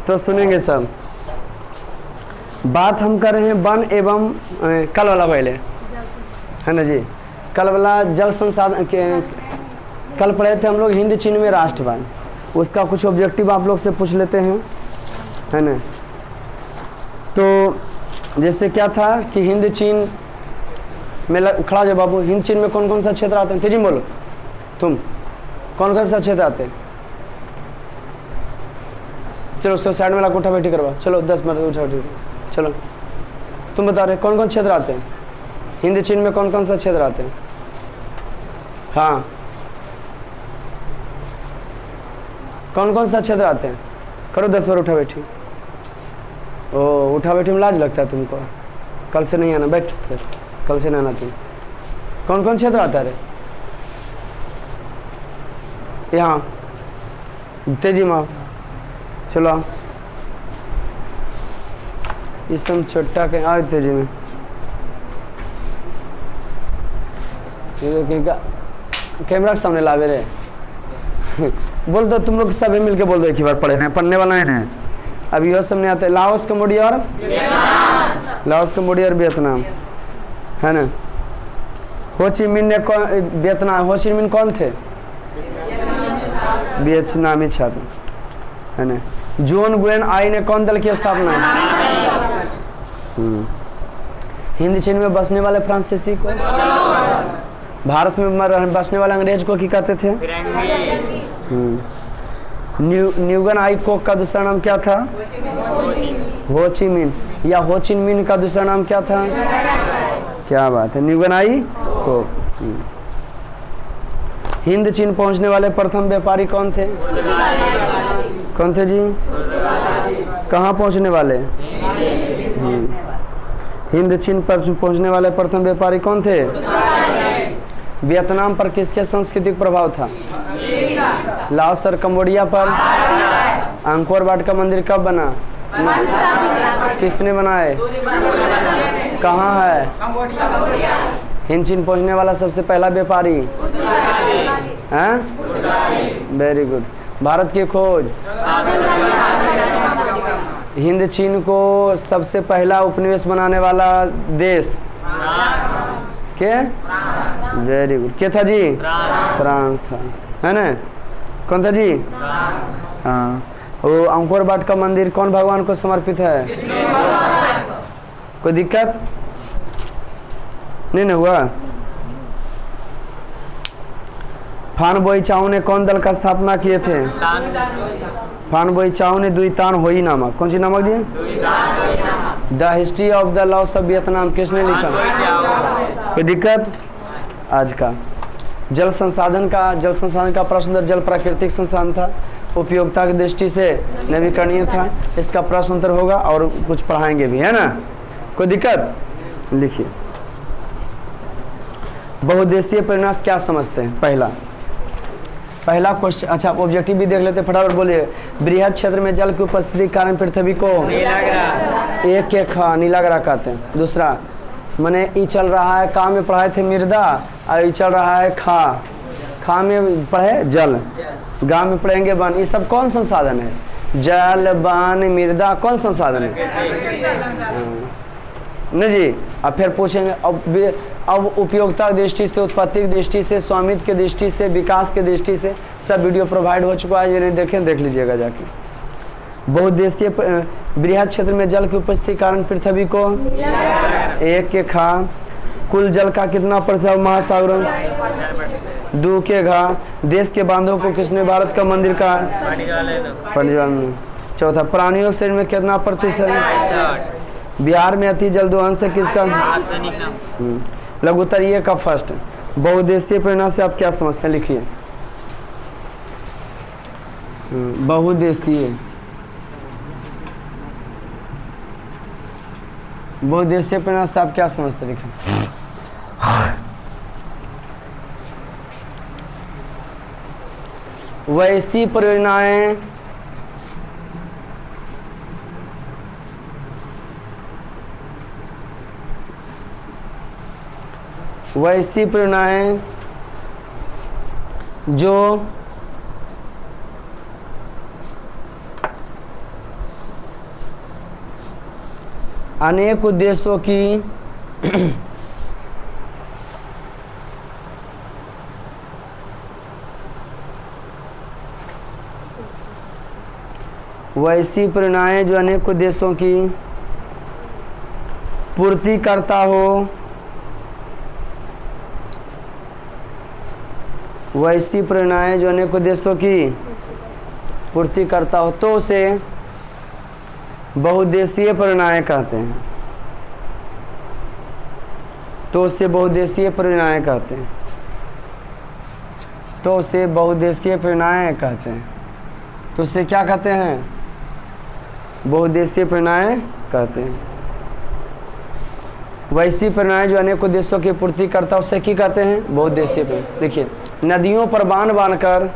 तो सुनेंगे सब। बात हम कर रहे हैं वन एवं कल वाला पहले है ना जी। कल वाला जल संसाधन के कल पढ़े थे हम लोग हिंद चीन में राष्ट्रवाद, उसका कुछ ऑब्जेक्टिव आप लोग से पूछ लेते हैं है ना। तो जैसे क्या था कि हिंद चीन में खड़ा जो बाबू, हिंद चीन में कौन कौन सा क्षेत्र आते हैं? तेजी बोलो तुम, कौन कौन सा क्षेत्र आते हैं? चलो उसको साइड में ला उठा बैठी करवा, चलो 10 मिनट उठा बैठी, चलो तुम बता रहे कौन कौन क्षेत्र आते हैं हिंद चीन में, कौन कौन सा क्षेत्र आते हैं? हाँ, कौन कौन सा क्षेत्र आते हैं? करो 10 बार उठा बैठी। ओ उठा बैठी में लाज लगता है तुमको, कल से नहीं आना, बैठ फिर, कल से नहीं आना तुम। कौन कौन क्षेत्र आता है? यहाँ तेजी माँ, चलो आओ इस सब छोटा के आओ तेजी में। कैमरा के सामने लावे रे बोल दो तुम लोग सब मिलके बोल दो एक ही बार, पढ़े हैं पढ़ने वाला है ना। अब यह सब नहीं आते। लाओस, कंबोडिया और लाओस, कंबोडिया और वियतनाम है ना। हो ची मिन ने वियतनाम, हो ची मिन कौन थे? वियतनामी छात्र है ना। जॉन गुएन आई ने कौन दल की स्थापना? हिंद चीन में बसने वाले फ्रांसीसी को, भारत में बसने वाले अंग्रेज को क्या कहते थे? न्यूगन आई कोक का दूसरा नाम क्या था? हो ची मिन, या हो ची मिन का दूसरा नाम क्या था? क्या बात है, न्यूगन आई कोक। हिंद चीन पहुंचने वाले प्रथम व्यापारी कौन थे? कौन थे जी? कहाँ पहुंचने वाले? हिंद चीन पर पहुंचने वाले प्रथम व्यापारी कौन थे? वियतनाम पर किसके सांस्कृतिक प्रभाव था? लाओस और कंबोडिया पर? अंकोर वाट का मंदिर कब बना? किसने बनाए? कहाँ है? हिंद चीन पहुंचने वाला सबसे पहला व्यापारी? हैं? Very good. भारत की खोज? हिंद चीन को सबसे पहला उपनिवेश बनाने वाला देश के? Very good. क्या था जी? फ्रांस था है ना। कौन था जी? हाँ। वो अंकोर वाट का मंदिर कौन भगवान को समर्पित है? कोई दिक्कत नहीं ना हुआ? फान बोई चाऊ ने कौन दल का स्थापना किए थे? फान बोई चाऊ ने दुईतान होई नामक, कौन सी नामक जी? The history of the loss of Vietnam किसने लिखा? कोई दिक्कत? आज का जल संसाधन का प्रश्न, जल प्राकृतिक संसाधन था, उपयोगिता की दृष्टि से नवीकरणीय था, इसका प्रश्न उत्तर होगा और कुछ पढ़ाएंगे भी है ना। कोई दिक्कत? लिखिए। बहुउद्देशीय परिनाश क्या समझते हैं? पहला क्वेश्चन, अच्छा ऑब्जेक्टिव भी देख लेते, फटाफट बोलिए। बृहद क्षेत्र में जल की उपस्थिति के कारण पृथ्वी को एक के खा नीलाग्रह कहते हैं। दूसरा मैंने ई चल रहा है, का में पढ़ाए थे मृदा, और ई चल रहा है खा में पढ़े जल, गा में पढ़ेंगे वन। ये सब कौन संसाधन है? जल, वन, मृदा कौन संसाधन है? नहीं जी। अब फिर पूछेंगे अब उपयोगिता की दृष्टि से, उत्पत्ति की दृष्टि से, स्वामित्व की दृष्टि से, विकास की दृष्टि से सब वीडियो प्रोवाइड हो चुका है, जिन्हें देखें देख लीजिएगा जाके। बहुउद्देशीय बृहद क्षेत्र में जल की उपस्थिति कारण पृथ्वी को एक के खा। कुल जल का कितना प्रतिशत महासागरों? 2 के घा। देश के बांधों को किसने भारत का मंदिर कहा? पंडित। चौथा, प्राणियों के शरीर में कितना प्रतिशत? बिहार में अति जल दोहन से किसका? लघुत्तर ये का फर्स्ट। बहुउद्देशीय परिणाम से आप क्या समझते हैं? लिखिए। बहुउद्देशीय परिणाम से आप क्या समझते हैं? लिखिए। वैसी परियोजनाएं जो अनेक उद्देश्यों की वैसी प्रेरणाएं जो अनेक उद्देश्यों की पूर्ति करता हो, वैसी प्रेरणाएं जो अनेक उद्देश्यों की पूर्ति करता हो तो उसे बहुउद्देशीय प्रेरणाएं कहते हैं। तो उसे बहुउद्देशीय प्रेरणाएं कहते हैं। तो उसे बहुउद्देशीय प्रेरणाएं कहते हैं। तो उसे क्या कहते हैं? बहुउद्देशीय प्रेरणाएं कहते हैं। वैसी प्रेरणाएं जो अनेक उद्देश्यों की पूर्ति करता है उसे क्या कहते हैं? बहुउद्देशीय प्रेरणा। देखिए, नदियों पर बांध बांधकर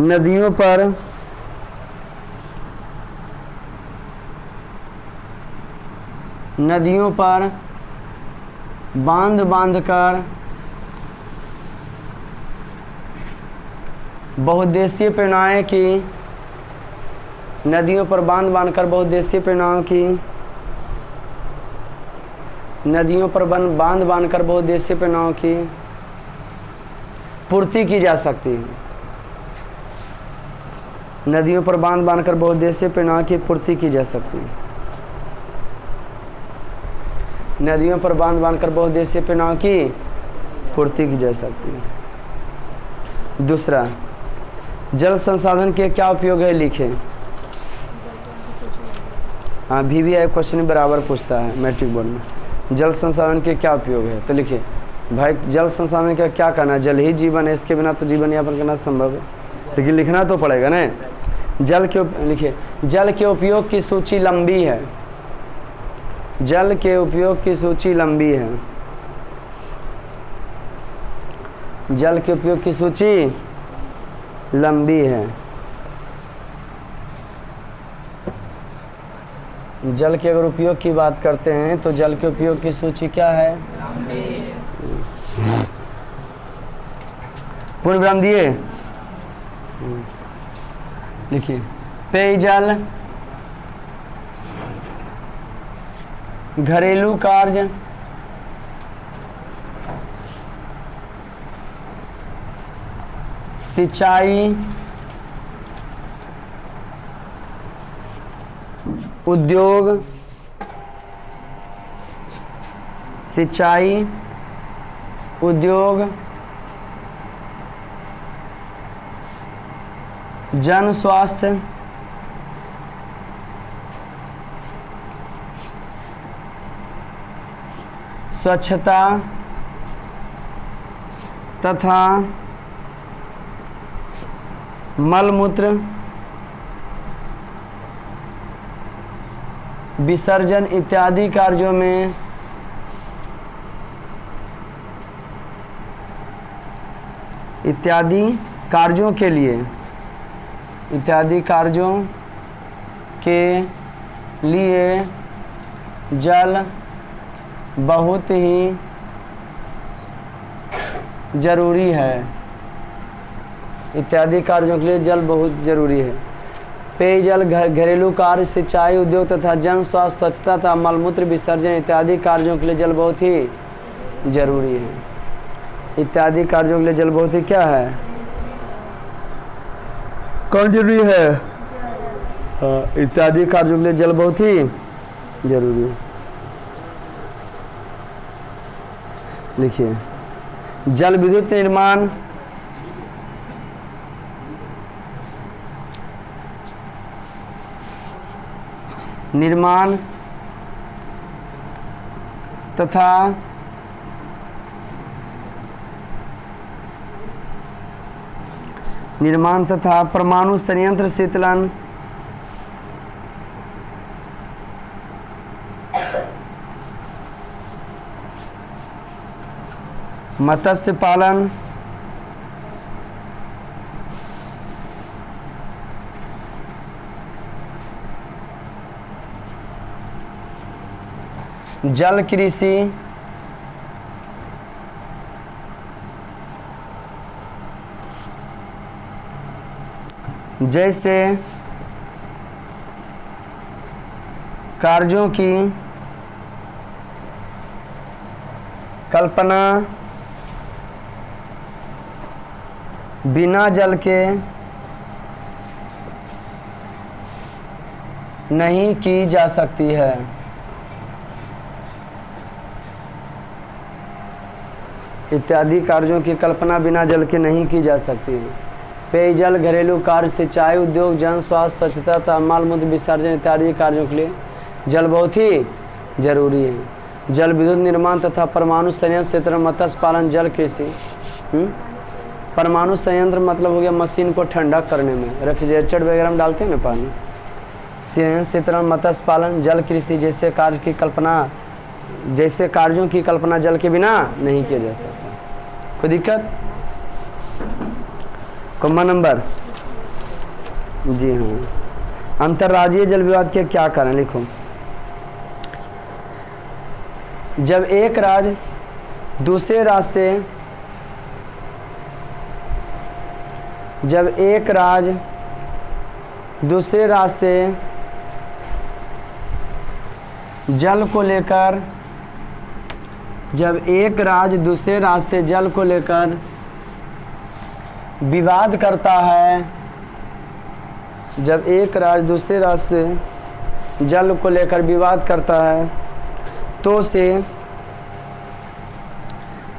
नदियों पर बांध बांधकर बहुउद्देशीय प्रेरणाएं की, नदियों पर बांध बांधकर बहुउद्देशीय प्रेरणाओं की, नदियों पर बांध बांधकर बहुउद्देशीय प्रेरणाओं की पूर्ति की जा सकती है। नदियों पर बांध बांधकर बहुउद्देशीय प्रेरणाओं की पूर्ति की जा सकती है। नदियों पर बांध बांधकर बहुउद्देशीय प्रेरणाओं की पूर्ति की जा सकती है। दूसरा, जल संसाधन के क्या उपयोग है? लिखें। हाँ, VVI क्वेश्चन बराबर पूछता है मैट्रिक बोर्ड में, जल संसाधन के क्या उपयोग है? तो लिखिए भाई, जल संसाधन का क्या कहना है? जल ही जीवन है, इसके बिना तो जीवन यापन करना संभव है। लेकिन लिखना तो पड़ेगा ना। लिखिए, जल के उपयोग की सूची लंबी है। जल के उपयोग की सूची लंबी है। जल के उपयोग की सूची लंबी है। जल के अगर उपयोग की बात करते हैं तो जल के उपयोग की सूची क्या है? पूर्ण विराम दिए। लिखिए, पेयजल, घरेलू कार्य, सिंचाई, उद्योग, सिंचाई, उद्योग, जन स्वास्थ्य, स्वच्छता तथा मलमूत्र विसर्जन इत्यादि कार्यों में इत्यादि कार्यों के लिए जल बहुत ही जरूरी है। इत्यादि कार्यों के लिए जल बहुत जरूरी है। पेयजल, घरेलू कार्य, सिंचाई, उद्योग तथा जन स्वास्थ्य, स्वच्छता तथा मलमूत्र विसर्जन इत्यादि कार्यों के लिए जल बहुत ही जरूरी है। इत्यादि कार्यों के लिए जल बहुत ही क्या है? कौन जरूरी है? इत्यादि कार्यों के लिए जल बहुत ही जरूरी है। लिखिए, जल विद्युत निर्माण तथा परमाणु संयंत्र शीतलन, मत्स्य पालन, जल कृषि, जैसे कार्यों की कल्पना बिना जल के नहीं की जा सकती है। इत्यादि कार्यों की कल्पना बिना जल के नहीं की जा सकती है। पेयजल, घरेलू कार्य, सिंचाई, उद्योग, जन स्वास्थ्य, स्वच्छता तथा माल मूत्र विसर्जन इत्यादि कार्यों के लिए जल बहुत ही जरूरी है। जल विद्युत निर्माण तथा परमाणु संयंत्र क्षेत्र, मत्स्य पालन, जल कृषि। परमाणु संयंत्र मतलब हो गया मशीन को ठंडा करने में, रेफ्रिजरेटर वगैरह में डालते हैं ना पानी। संयंत्र क्षेत्र, मत्स्य पालन, जल कृषि जैसे कार्य की कल्पना, जैसे कार्यों की कल्पना जल के बिना नहीं किया जा सकता। कोई दिक्कत? कॉमन नंबर जी हाँ। अंतर्राज्यीय जल विवाद के क्या कारण लिखो। जब एक राज्य दूसरे राज्य से जल को लेकर विवाद करता है, जब एक राज्य दूसरे राज्य से जल को लेकर विवाद करता है तो उसे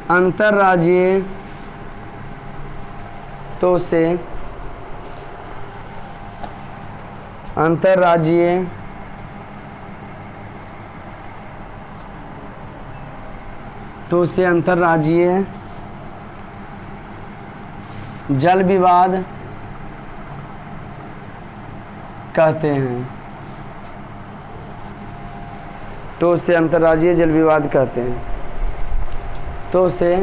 अंतर्राज्यीय जल विवाद कहते हैं। तो उसे अंतर्राज्यीय जल विवाद कहते हैं। तो उसे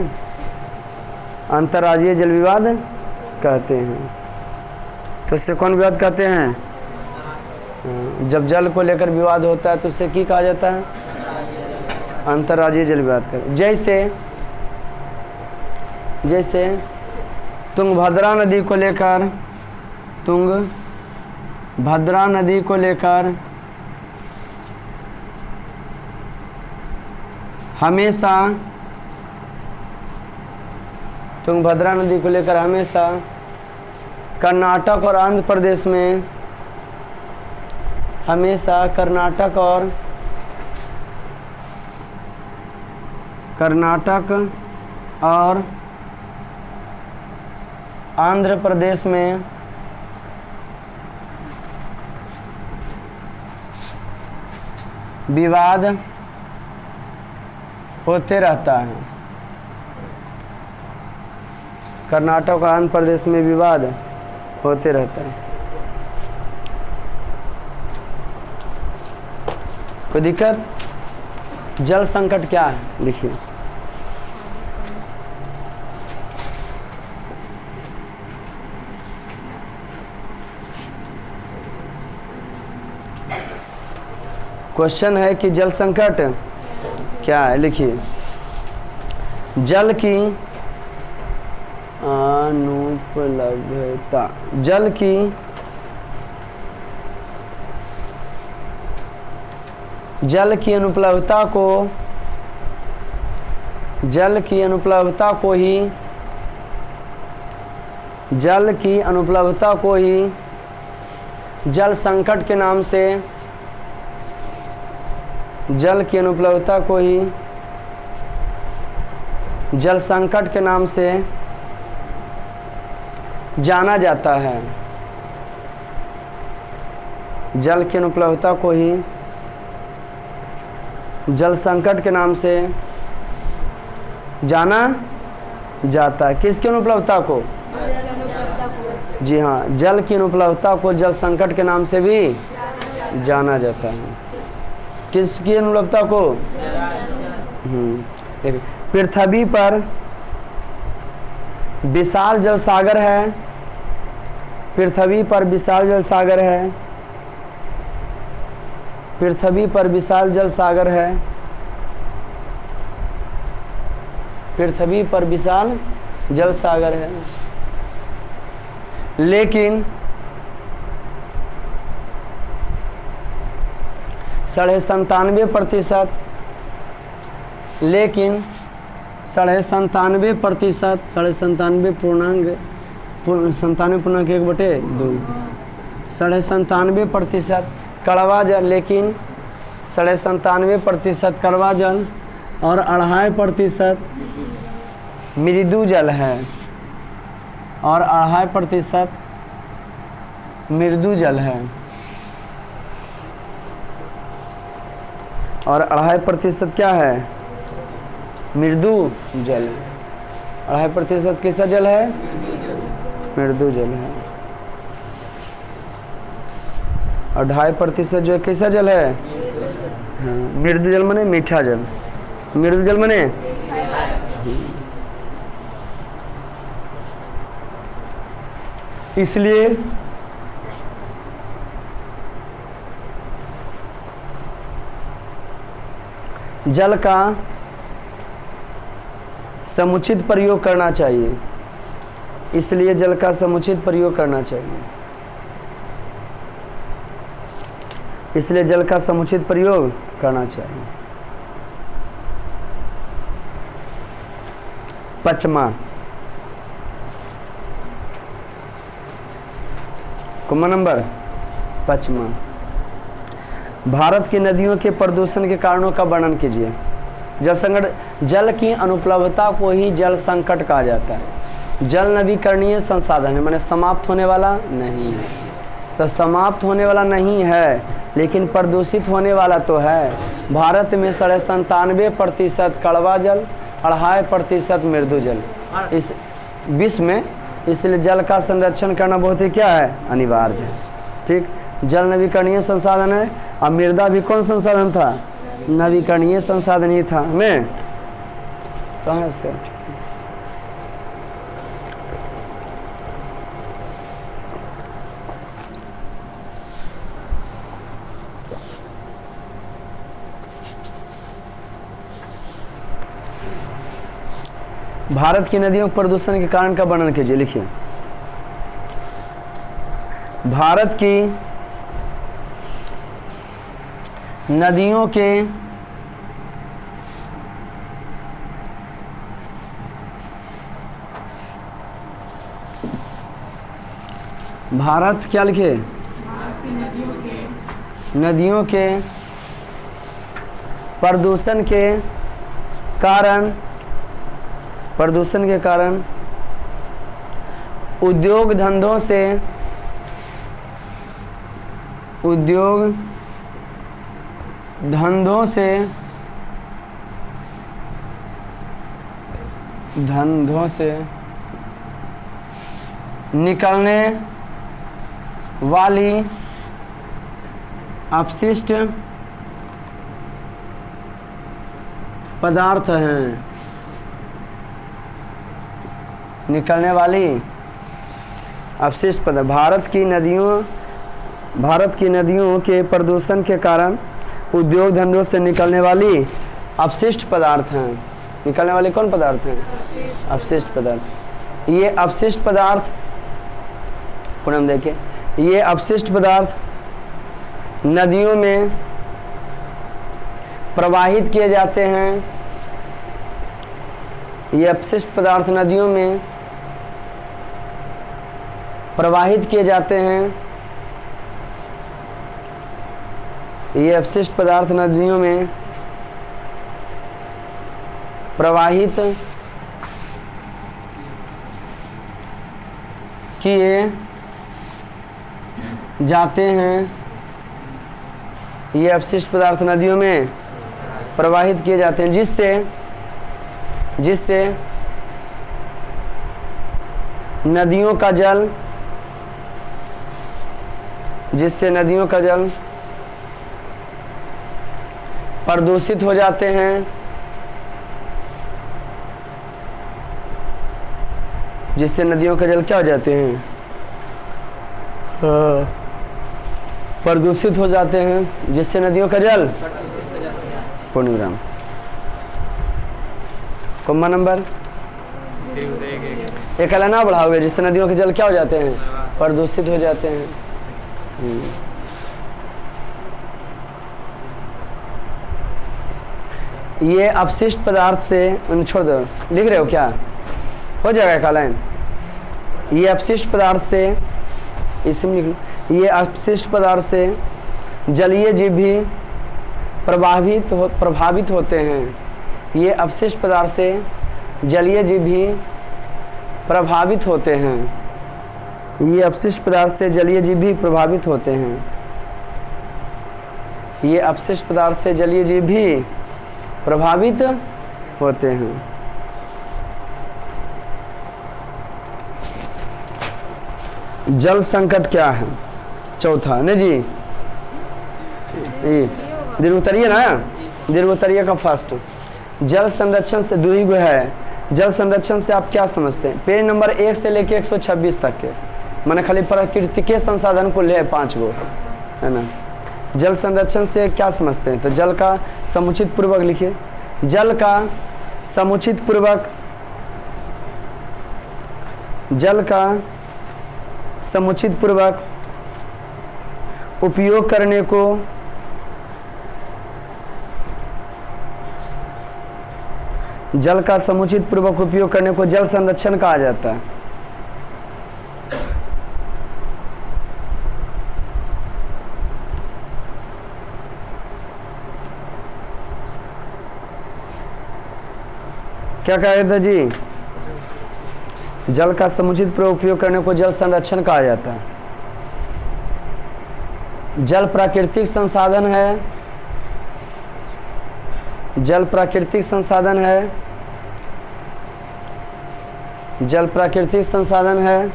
अंतर्राज्यीय जल विवाद कहते हैं। तो इससे कौन विवाद कहते हैं? जब जल को लेकर विवाद होता है तो उसे क्या कहा जाता है? अंतर्राज्यीय जल विवाद कहते हैं। जैसे तुंगभद्रा नदी को लेकर हमेशा कर्नाटक और आंध्र प्रदेश में आंध्र प्रदेश में विवाद होते रहता है। कर्नाटक और आंध्र प्रदेश में विवाद होते रहता है। कोई दिक्कत? जल संकट क्या है लिखिए। क्वेश्चन है कि जल संकट क्या है, लिखिए। जल की अनुपलब्धता, जल की अनुपलब्धता को ही जल संकट के नाम से जल संकट के नाम से जाना जाता है। जल की अनुपलब्धता को ही जल संकट के नाम से जाना जाता है। किसकी अनुपलब्धता को? जी हाँ, जल की अनुपलब्धता को जल संकट के नाम से भी जाना जाता है। किसकी अनुपलब्धता को? पृथ्वी पर विशाल जल सागर है। पृथ्वी पर विशाल जल सागर है। पृथ्वी पर विशाल जल सागर है। पृथ्वी पर विशाल जल सागर है, लेकिन 97.5%, लेकिन 97.5%, 97.1/2, 97.5% कड़वा जल, लेकिन 97.5% कड़वा जल और 2.5% मृदु जल है, और 2.5% मृदु जल है, और 2.5% क्या है? मृदु जल। 2.5% कैसा जल है? मृदु जल है। और 2.5% जो है कैसा जल है? हाँ, मृदु जल माने मीठा जल। मृदु जल माने इसलिए जल का समुचित प्रयोग करना चाहिए। इसलिए जल का समुचित प्रयोग करना चाहिए। इसलिए जल का समुचित प्रयोग करना चाहिए। 5वां कॉमन नंबर 5वां, भारत की नदियों के प्रदूषण के कारणों का वर्णन कीजिए। जल की अनुपलब्धता को ही जल संकट कहा जाता है। जल नवीकरणीय संसाधन है, माने समाप्त होने वाला नहीं है। तो समाप्त होने वाला नहीं है, लेकिन प्रदूषित होने वाला तो है। भारत में 97.5% कड़वा जल, 2.5% मृदु जल इस विश्व में। इसलिए जल का संरक्षण करना बहुत ही क्या है? अनिवार्य है। ठीक, जल नवीकरणीय संसाधन है। और मृदा भी कौन संसाधन था? नवीकरणीय संसाधन ही था। मैं कहाँ से भारत की नदियों प्रदूषण के कारण का वर्णन कीजिए। लिखिए, भारत की नदियों के भारत क्या लिखे? नदियों के प्रदूषण के कारण उद्योग धंधों से निकलने वाली अपशिष्ट पदार्थ हैं। निकलने वाली अपशिष्ट पदार्थ भारत की नदियों के प्रदूषण के कारण उद्योग धंधों से निकलने वाली अपशिष्ट पदार्थ हैं। निकलने वाले कौन पदार्थ हैं? अपशिष्ट पदार्थ। ये अपशिष्ट पदार्थ पुनः देखें, ये अपशिष्ट पदार्थ नदियों में प्रवाहित किए जाते हैं। ये अपशिष्ट पदार्थ नदियों में प्रवाहित किए जाते हैं। ये अपशिष्ट पदार्थ नदियों में प्रवाहित किए जाते हैं। ये अपशिष्ट पदार्थ नदियों में प्रवाहित किए जाते हैं, जिससे नदियों का जल प्रदूषित हो जाते हैं। जिससे नदियों का जल क्या हो जाते हैं? प्रदूषित हो जाते हैं। जिससे नदियों का जल पूर्णविराम। कॉमन नंबर एक ना बढ़ाओगे। जिससे नदियों के जल क्या हो जाते हैं? प्रदूषित हो जाते हैं। ये अपशिष्ट पदार्थ से, छोड़ दो, लिख रहे हो क्या, हो जाएगा का लाइन। ये अपशिष्ट पदार्थ से, इसमें लिख लो, ये अपशिष्ट पदार्थ से जलीय जीव भी प्रभावित होते हैं। ये अपशिष्ट पदार्थ से जलीय जीव भी प्रभावित होते हैं। ये अपशिष्ट पदार्थ से जलीय जीव भी प्रभावित होते हैं। ये अपशिष्ट पदार्थ से जलीय जीव भी प्रभावित होते हैं। जल संकट क्या है? चौथा नहीं जी, दीर्घोत्तरीय ना, दीर्घोत्तरीय का फर्स्ट। जल संरक्षण से दो ही गो है। जल संरक्षण से आप क्या समझते हैं? पेज नंबर 1 से लेके 126 तक के, मैंने खाली प्राकृतिक संसाधन को ले 5 गो है ना। जल संरक्षण से क्या समझते हैं? तो जल का समुचित पूर्वक लिखिए। जल का समुचित पूर्वक, जल का समुचित पूर्वक उपयोग करने को जल का समुचित पूर्वक उपयोग करने को जल संरक्षण कहा जाता है। क्या कहा था जी? जल का समुचित पूर्वक उपयोग करने को जल संरक्षण कहा जाता है। जल प्राकृतिक संसाधन है। जल प्राकृतिक संसाधन है। जल प्राकृतिक संसाधन है।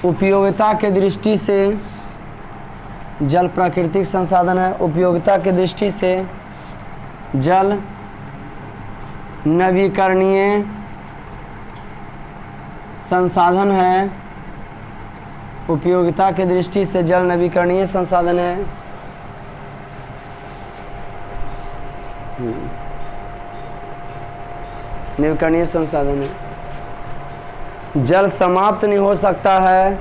उपयोगिता के दृष्टि से जल प्राकृतिक संसाधन है। उपयोगिता के दृष्टि से जल नवीकरणीय संसाधन है। उपयोगिता के दृष्टि से जल नवीकरणीय संसाधन है। नवीकरणीय संसाधन है। जल समाप्त नहीं हो सकता है,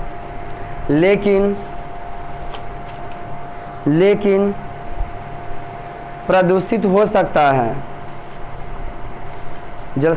लेकिन प्रदूषित हो सकता है। जल